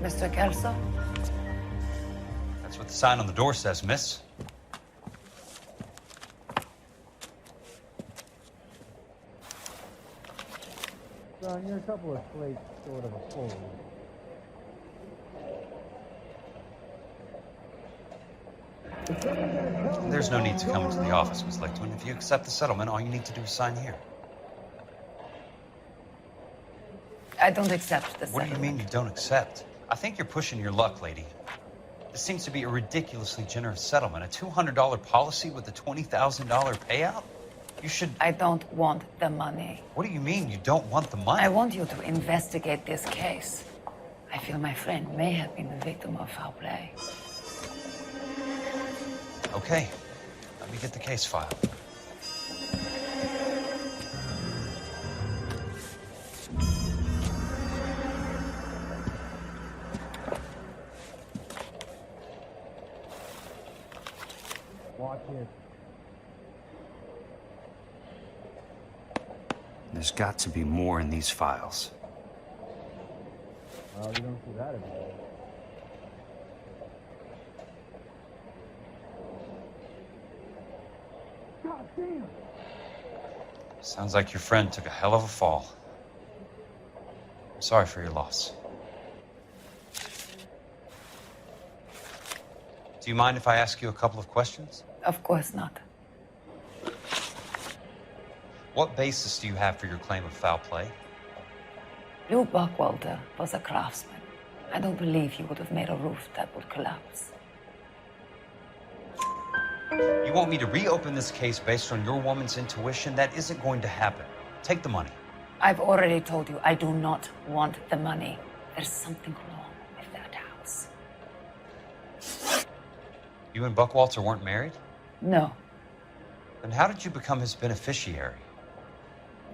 Mr. Kelso? That's what the sign on the door says, miss. Son, you're a couple of slates short of a full one. There's no need to come into the office, Miss Lichtman. If you accept the settlement, all you need to do is sign here. I don't accept the What do settlement. you mean you don't accept? I think you're pushing your luck, lady. This seems to be a ridiculously generous settlement. A $200 policy with a $20,000 payout? You should... I don't want the money. What do you mean you don't want the money? I want you to investigate this case. I feel my friend may have been the victim of foul play. Okay. Let me get the case file. Watch it. There's got to be more in these files. Well, you don't see that every day. God damn! Sounds like your friend took a hell of a fall. I'm sorry for your loss. Do you mind if I ask you a couple of questions? Of course not. What basis do you have for your claim of foul play? Lou Buckwalter was a craftsman. I don't believe he would have made a roof that would collapse. You want me to reopen this case based on your woman's intuition? That isn't going to happen. Take the money. I've already told you I do not want the money. There's something wrong with that house. You and Buckwalter weren't married? No, Then how did you become his beneficiary?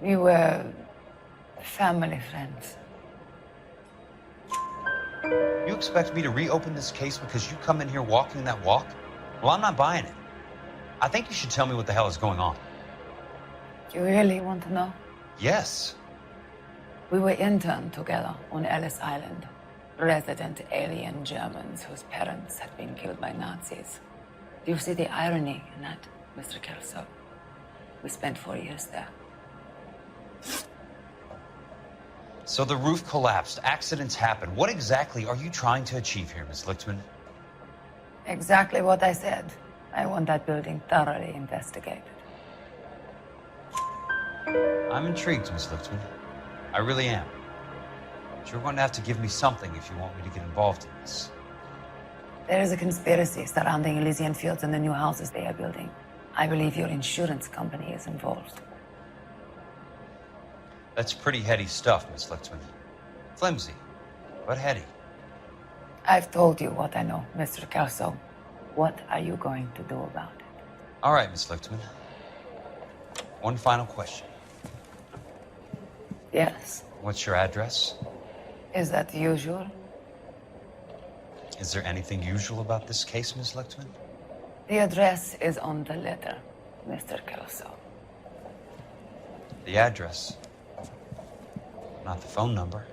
we were family friends. You expect me to reopen this case because you come in here walking that walk? Well, I'm not buying it. I think you should tell me what the hell is going on. You really want to know? Yes. We were interned together on Ellis Island. Resident alien Germans whose parents had been killed by Nazis. Do you see the irony in that, Mr. Kelso? We spent 4 years there. So the roof collapsed, accidents happened. What exactly are you trying to achieve here, Miss Lichtman? Exactly what I said. I want that building thoroughly investigated. I'm intrigued, Miss Lichtman. I really am. But you're going to have to give me something if you want me to get involved in this. There is a conspiracy surrounding Elysian Fields and the new houses they are building. I believe your insurance company is involved. That's pretty heady stuff, Miss Lichtman. Flimsy, but heady. I've told you what I know, Mr. Kelso. What are you going to do about it? All right, Miss Lichtman. One final question. Yes. What's your address? Is that usual? Is there anything usual about this case, Miss Lichtman? The address is on the letter, Mr. Kelso. The address, not the phone number.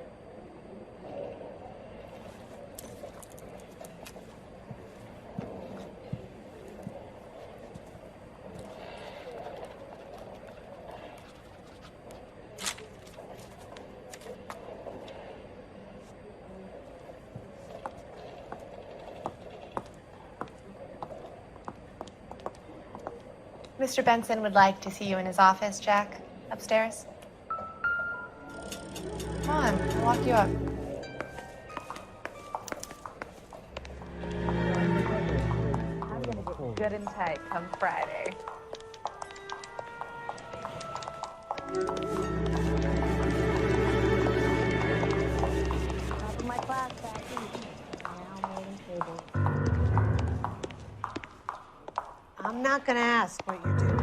Mr. Benson would like to see you in his office, Jack. Upstairs. Come on, I'll walk you up. I'm gonna get good and tight come Friday. Top of my class back now waiting tables. I'm not gonna ask what you're doing.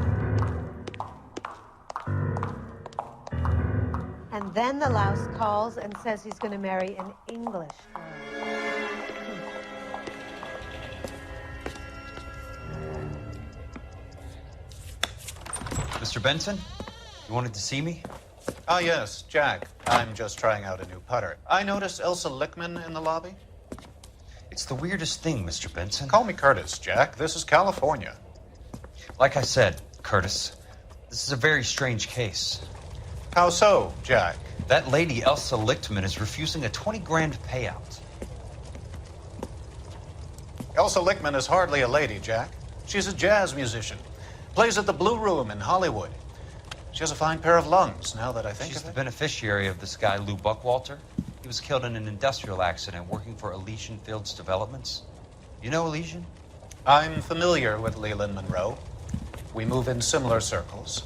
And then the louse calls and says he's gonna marry an English girl. Mr. Benson, you wanted to see me? Ah, yes, Jack. I'm just trying out a new putter. I noticed Elsa Lickman in the lobby. It's the weirdest thing, Mr. Benson. Call me Curtis, Jack. This is California. Like I said, Curtis, this is a very strange case. How so, Jack? That lady, Elsa Lichtman, is refusing a 20 grand payout. Elsa Lickman is hardly a lady, Jack. She's a jazz musician. Plays at the Blue Room in Hollywood. She has a fine pair of lungs, now that I think She's of the it. beneficiary of this guy, Lou Buckwalter. He was killed in an industrial accident working for Elysian Fields Developments. You know Elysian? I'm familiar with Leland Monroe. We move in similar circles.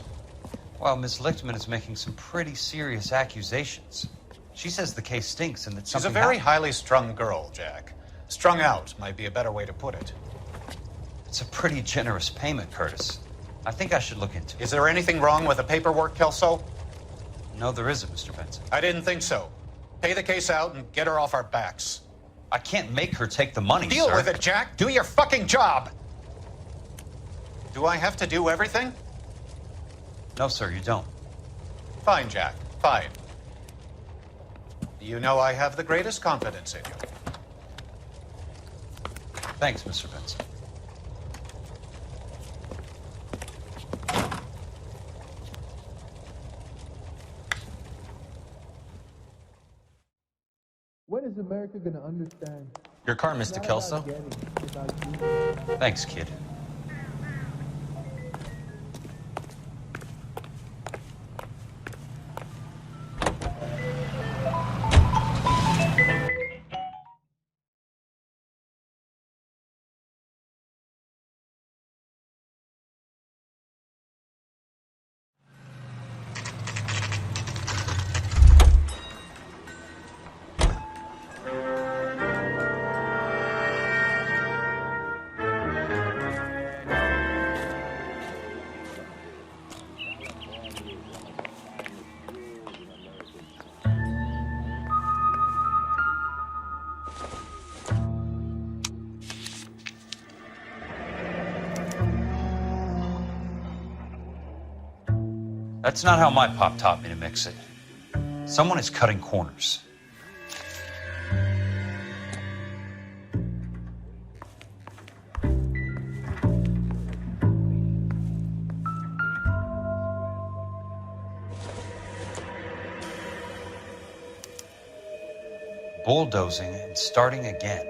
Well, Miss Lichtman is making some pretty serious accusations. She says the case stinks and that She's a something very happened. highly strung girl, Jack. Strung out might be a better way to put it. It's a pretty generous payment, Curtis. I think I should look into it. Is there anything wrong with the paperwork, Kelso? No, there isn't, Mr. Benson. I didn't think so. Pay the case out and get her off our backs. I can't make her take the money, Deal sir. with it, Jack. Do your fucking job. Do I have to do everything? No, sir, you don't. Fine, Jack. Fine. You know I have the greatest confidence in you. Thanks, Mr. Benson. When is America gonna understand? Your car, It's Mr. not Kelso. about getting, it's about doing. Thanks, kid. That's not how my pop taught me to mix it. Someone is cutting corners. Bulldozing and starting again.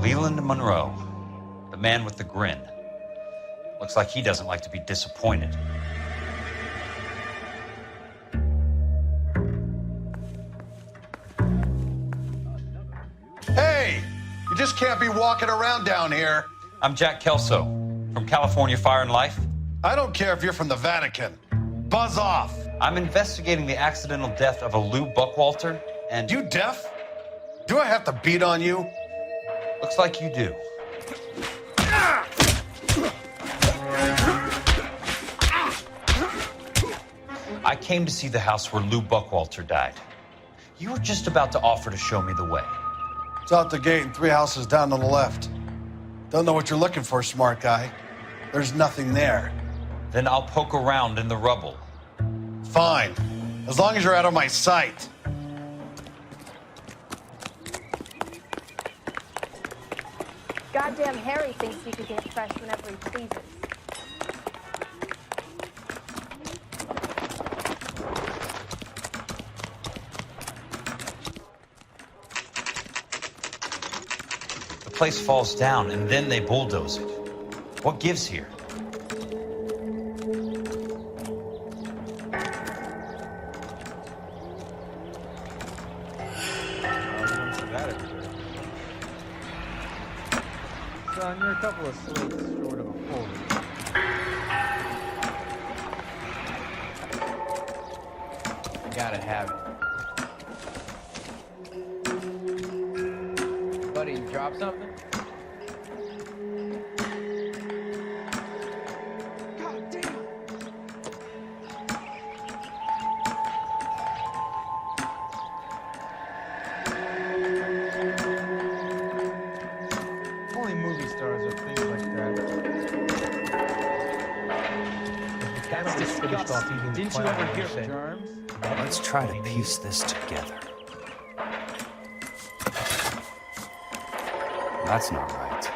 Leland Monroe, the man with the grin. Looks like he doesn't like to be disappointed. Hey, you just can't be walking around down here. I'm Jack Kelso from California Fire and Life. I don't care if you're from the Vatican. Buzz off. I'm investigating the accidental death of a Lou Buckwalter, and You deaf? Do I have to beat on you? looks like you do. I came to see the house where Lou Buckwalter died. You were just about to offer to show me the way. It's out the gate and 3 houses down on the left. Don't know what you're looking for, smart guy. There's nothing there. Then I'll poke around in the rubble. Fine, as long as you're out of my sight. Goddamn Harry thinks he can get fresh whenever he pleases. The place falls down, and then they bulldoze it. What gives here? Son, you're a couple of slates short of a full. I gotta have it. Buddy, you dropped something? Only movie star finished off eating the Didn't you clown ever hear and said, germs? Let's try to piece this together. That's not right.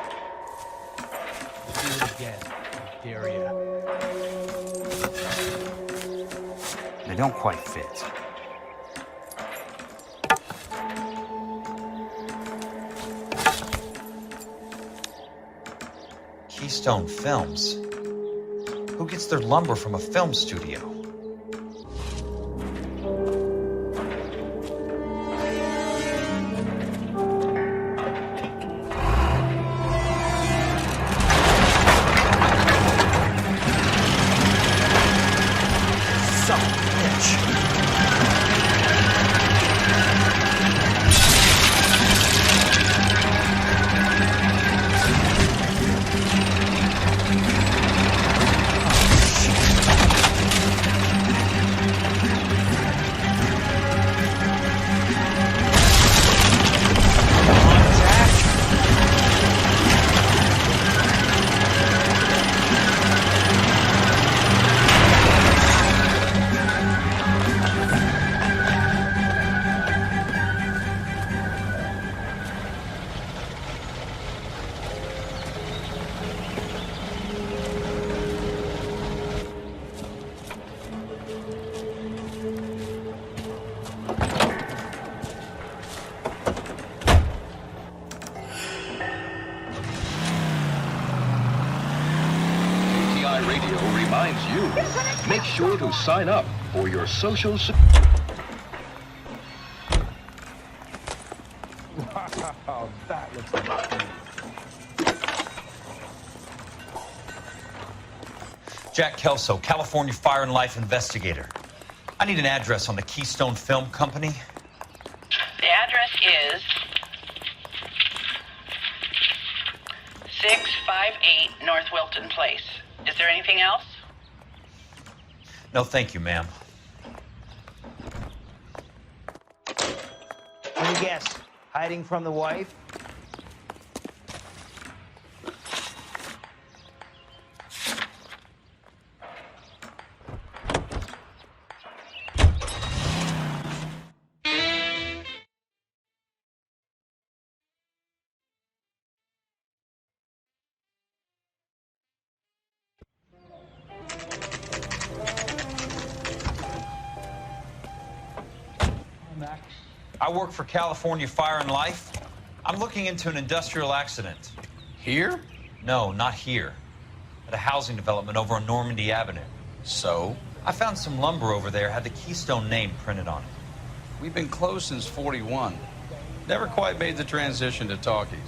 Do it again. I dare ya. They don't quite fit. Keystone Films? Who gets their lumber from a film studio? Son of a bitch. Radio reminds you, make sure to sign up for your social wow, that looks like fun. Jack Kelso, California Fire and Life investigator. I need an address on the Keystone Film Company. The address is 658 North Wilton Place. Is there anything else? No, thank you, ma'am. Let me guess. Hiding from the wife? I work for California Fire and Life. I'm looking into an industrial accident. Here? No, not here. At a housing development over on Normandy Avenue. So? I found some lumber over there, had the Keystone name printed on it. We've been closed since '41. Never quite made the transition to talkies.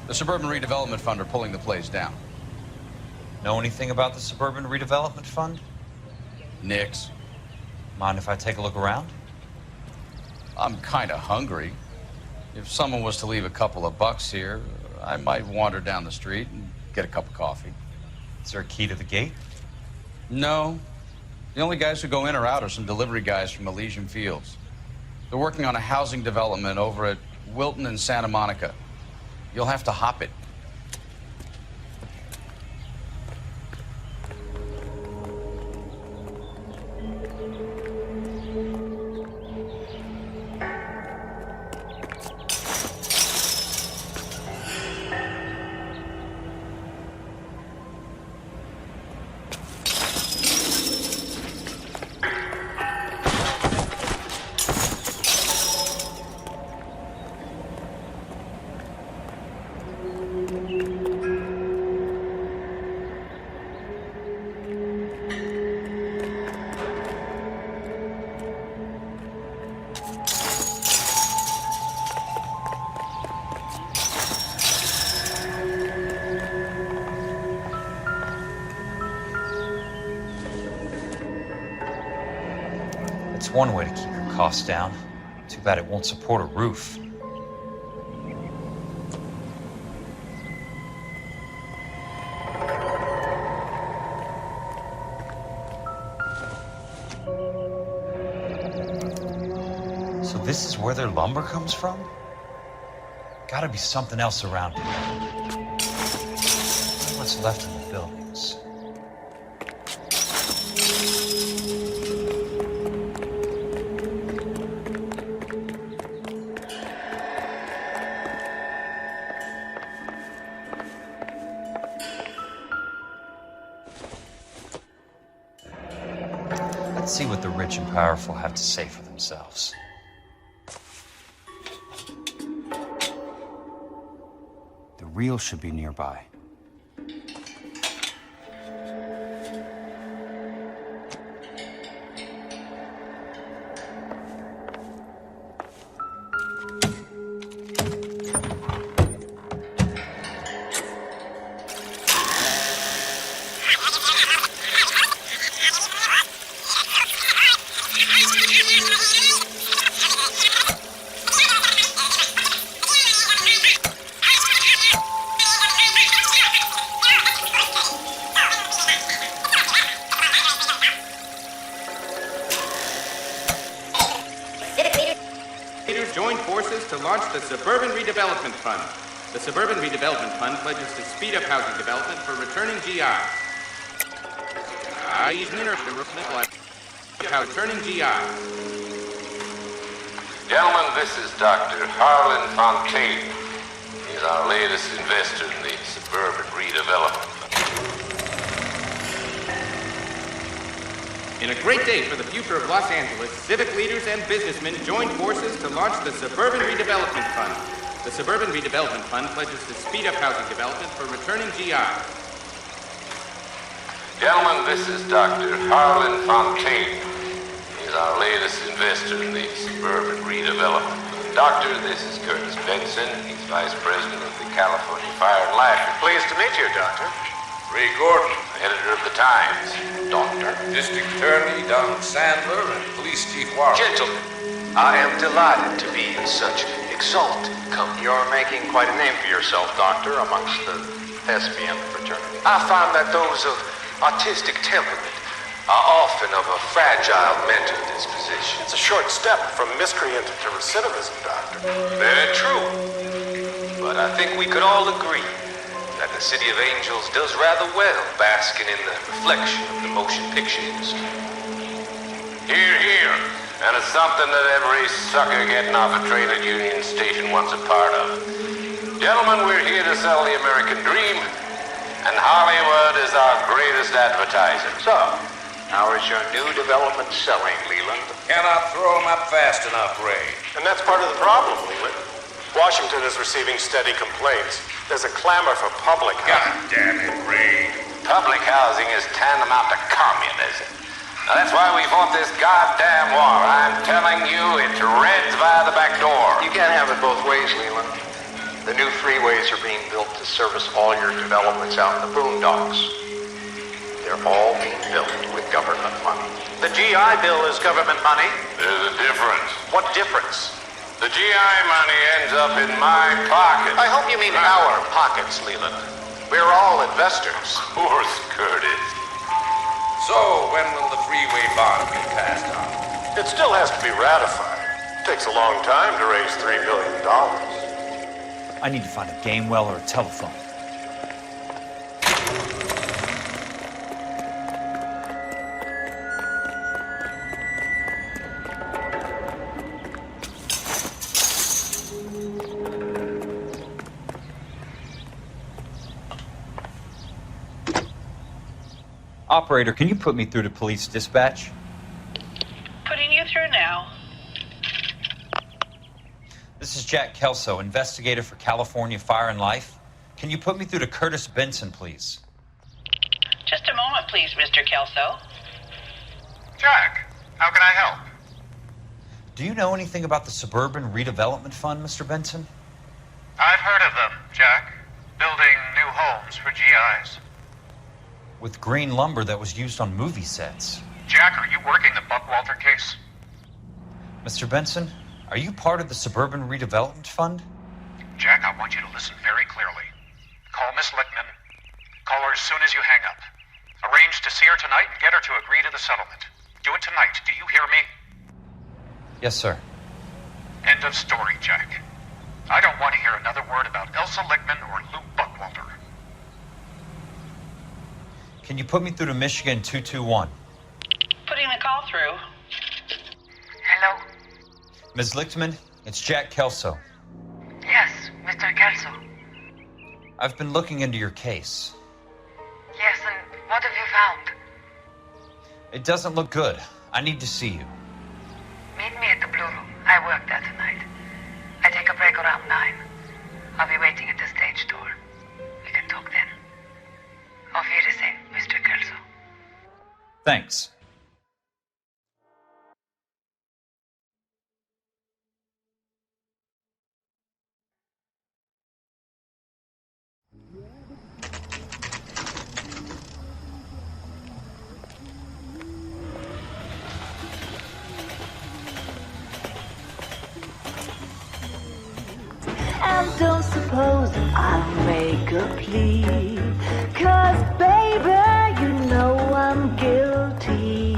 The Suburban Redevelopment Fund are pulling the place down. Know anything about the Suburban Redevelopment Fund? Nix. Mind if I take a look around? I'm kind of hungry. If someone was to leave a couple of bucks here, I might wander down the street and get a cup of coffee. Is there a key to the gate? No. The only guys who go in or out are some delivery guys from Elysian Fields. They're working on a housing development over at Wilton and Santa Monica. You'll have to hop it. It's one way to keep your costs down. Too bad it won't support a roof. So this is where their lumber comes from? Gotta be something else around here. What's left in the buildings? Let's see what the rich and powerful have to say for themselves. The real should be nearby. Joined forces to launch the Suburban Redevelopment Fund. The Suburban Redevelopment Fund pledges to speed up housing development for returning GIs. Returning GIs. Gentlemen, this is Dr. Harlan Fontaine. He's our latest investor in the Suburban Redevelopment Fund. In a great day for the future of Los Angeles, civic leaders and businessmen joined forces to launch the Suburban Redevelopment Fund. The Suburban Redevelopment Fund pledges to speed up housing development for returning GIs. Gentlemen, this is Dr. Harlan Fontaine. He's our latest investor in the Suburban Redevelopment Fund. Doctor, this is Curtis Benson. He's Vice President of the California Fire and Life. Pleased to meet you, Doctor. Ray Gordon, editor of the Times. Doctor. District Attorney Donald Sandler and Police Chief Warren. Gentlemen, I am delighted to be in such exalted company. You're making quite a name for yourself, Doctor, amongst the thespian fraternity. I find that those of artistic temperament are often of a fragile mental disposition. It's a short step from miscreant to recidivism, Doctor. Very true. But I think we could all agree that the City of Angels does rather well basking in the reflection of the motion picture industry. Hear, hear. And it's something that every sucker getting off a train at Union Station wants a part of. Gentlemen, we're here to sell the American dream, and Hollywood is our greatest advertiser. So, how is your new development selling, Leland? Cannot throw them up fast enough, Ray. And that's part of the problem, Leland. Washington is receiving steady complaints. There's a clamor for public housing. God damn it, Ray. Public housing is tantamount to communism. Now, that's why we fought this goddamn war. I'm telling you, it's Reds via the back door. You can't have it both ways, Leland. The new freeways are being built to service all your developments out in the boondocks. They're all being built with government money. The GI Bill is government money. There's a difference. What difference? The GI money ends up in my pocket. I hope you mean our pockets, Leland. We're all investors. Of course, Curtis. So, when will the freeway bond be passed on? It still has to be ratified. It takes a long time to raise $3 billion. I need to find a game well or a telephone. Operator, can you put me through to police dispatch? Putting you through now. This is Jack Kelso, investigator for California Fire and Life. Can you put me through to Curtis Benson, please? Just a moment, please, Mr. Kelso. Jack, how can I help? Do you know anything about the Suburban Redevelopment Fund, Mr. Benson? I've heard of them, Jack. Building new homes for GIs. With green lumber that was used on movie sets. Jack, are you working the Buckwalter case? Mr. Benson, are you part of the Suburban Redevelopment Fund? Jack, I want you to listen very clearly. Call Miss Lickman. Call her as soon as you hang up. Arrange to see her tonight and get her to agree to the settlement. Do it tonight. Do you hear me? Yes, sir. End of story, Jack. I don't want to hear another word about Elsa Lickman or Lou Buckwalter. Can you put me through to Michigan 221? Putting the call through. Hello? Ms. Lichtman, it's Jack Kelso. Yes, Mr. Kelso. I've been looking into your case. Yes, and what have you found? It doesn't look good. I need to see you. Meet me at the Blue Room. I work there tonight. I take a break around 9. I'll be waiting at the stage door. We can talk then. Auf Wiedersehen, Mr. Kelso. Thanks. And don't suppose I'll make a plea, 'cause baby, you know I'm guilty.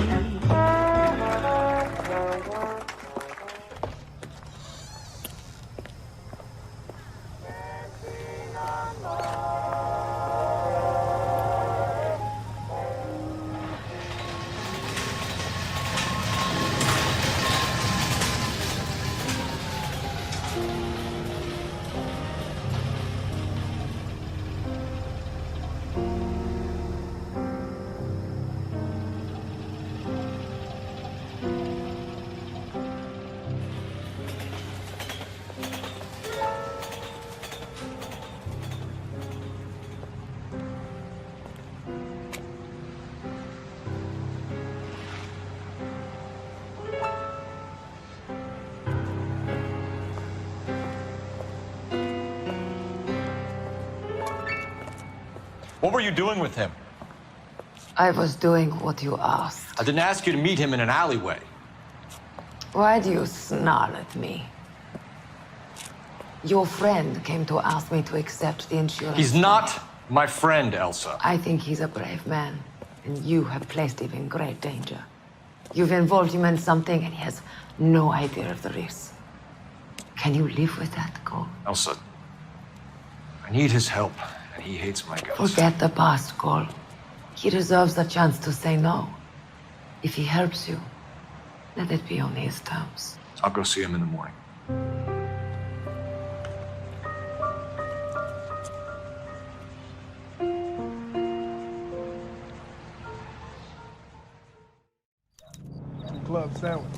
What were you doing with him? I was doing what you asked. I didn't ask you to meet him in an alleyway. Why do you snarl at me? Your friend came to ask me to accept the insurance. He's not my friend, Elsa. I think he's a brave man, and you have placed him in great danger. You've involved him in something, and he has no idea of the risk. Can you live with that, Cole? Elsa, I need his help, and he hates my guts. Forget the past, Cole. He deserves the chance to say no. If he helps you, let it be on his terms. I'll go see him in the morning. Club sandwich.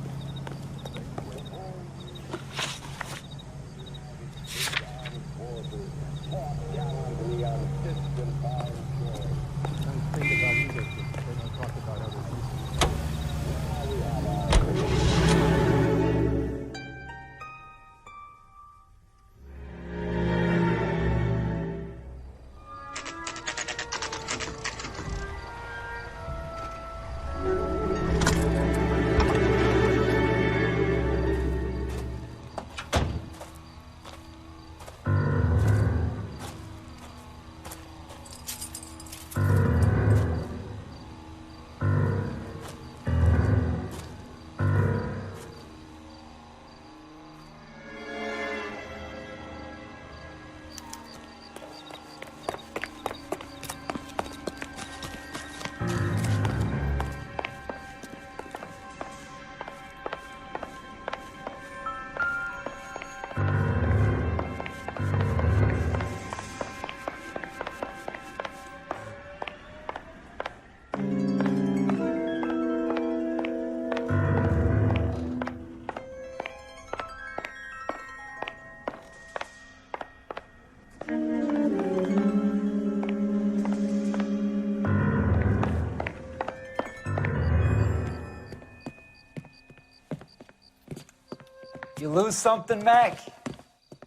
You lose something, Mac?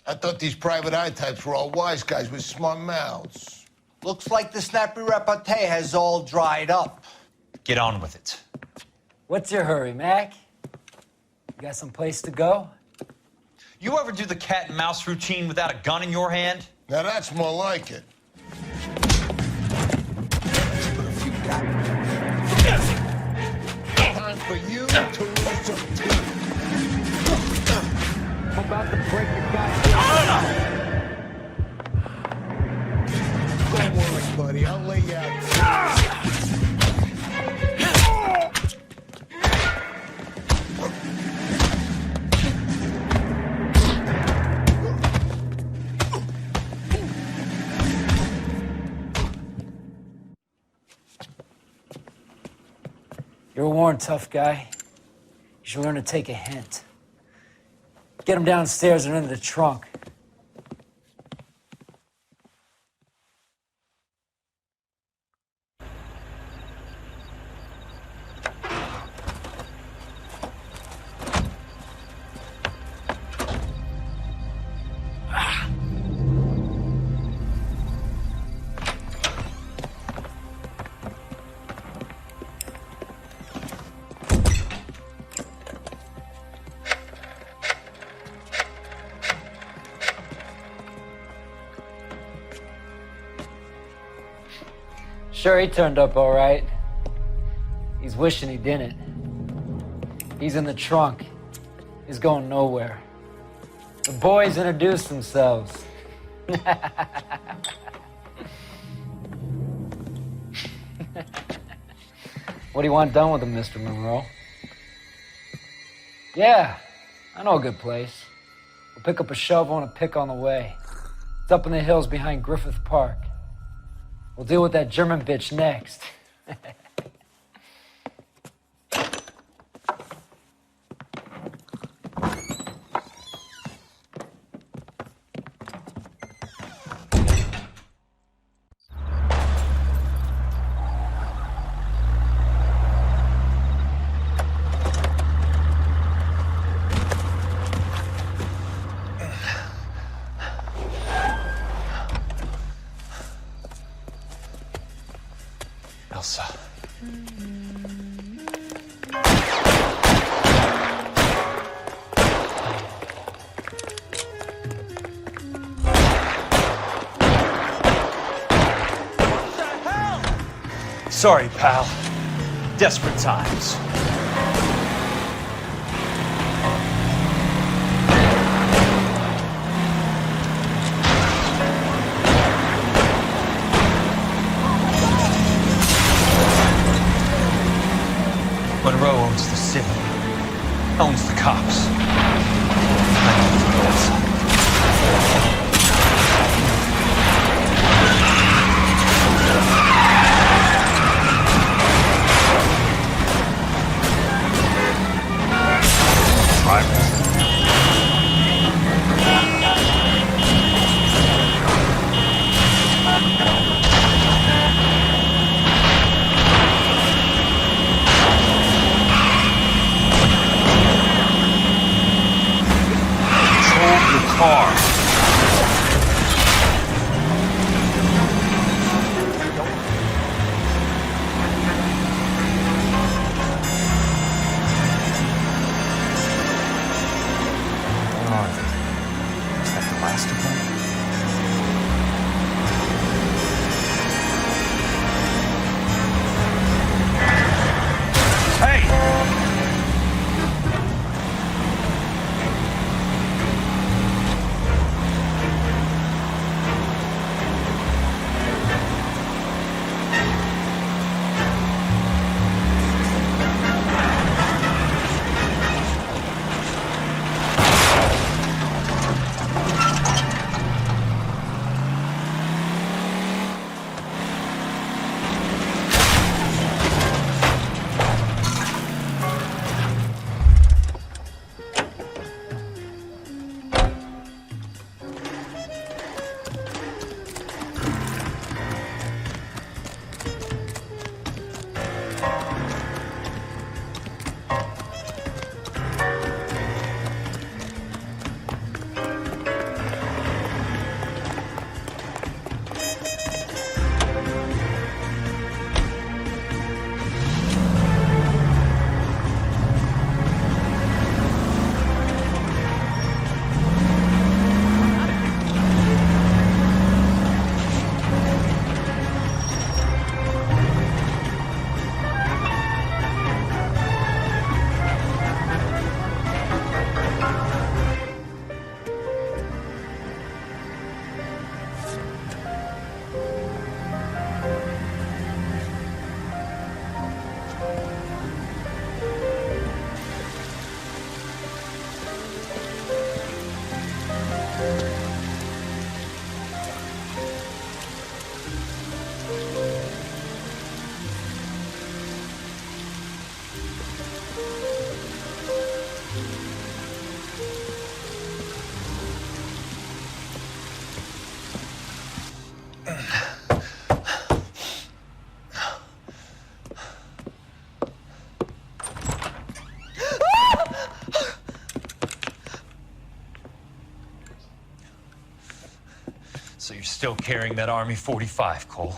I thought these private eye types were all wise guys with smart mouths. Looks like the snappy repartee has all dried up. Get on with it. What's your hurry, Mac? You got some place to go? You ever do the cat and mouse routine without a gun in your hand? Now that's more like it. Time for you to lose some teeth. I'm about to break your goddamn. Don't worry, buddy. I'll lay you out. You're a worn tough guy. should learn to take a hint. Get him downstairs and into the trunk. Sure, he turned up all right. He's wishing he didn't. He's in the trunk. He's going nowhere. The boys introduced themselves. What do you want done with him, Mr. Monroe? Yeah, I know a good place. We'll pick up a shovel and a pick on the way. It's up in the hills behind Griffith Park. We'll deal with that German bitch next. Elsa. Sorry, pal. Desperate times. Monroe owns the city, owns the cops. still carrying that Army 45, Cole.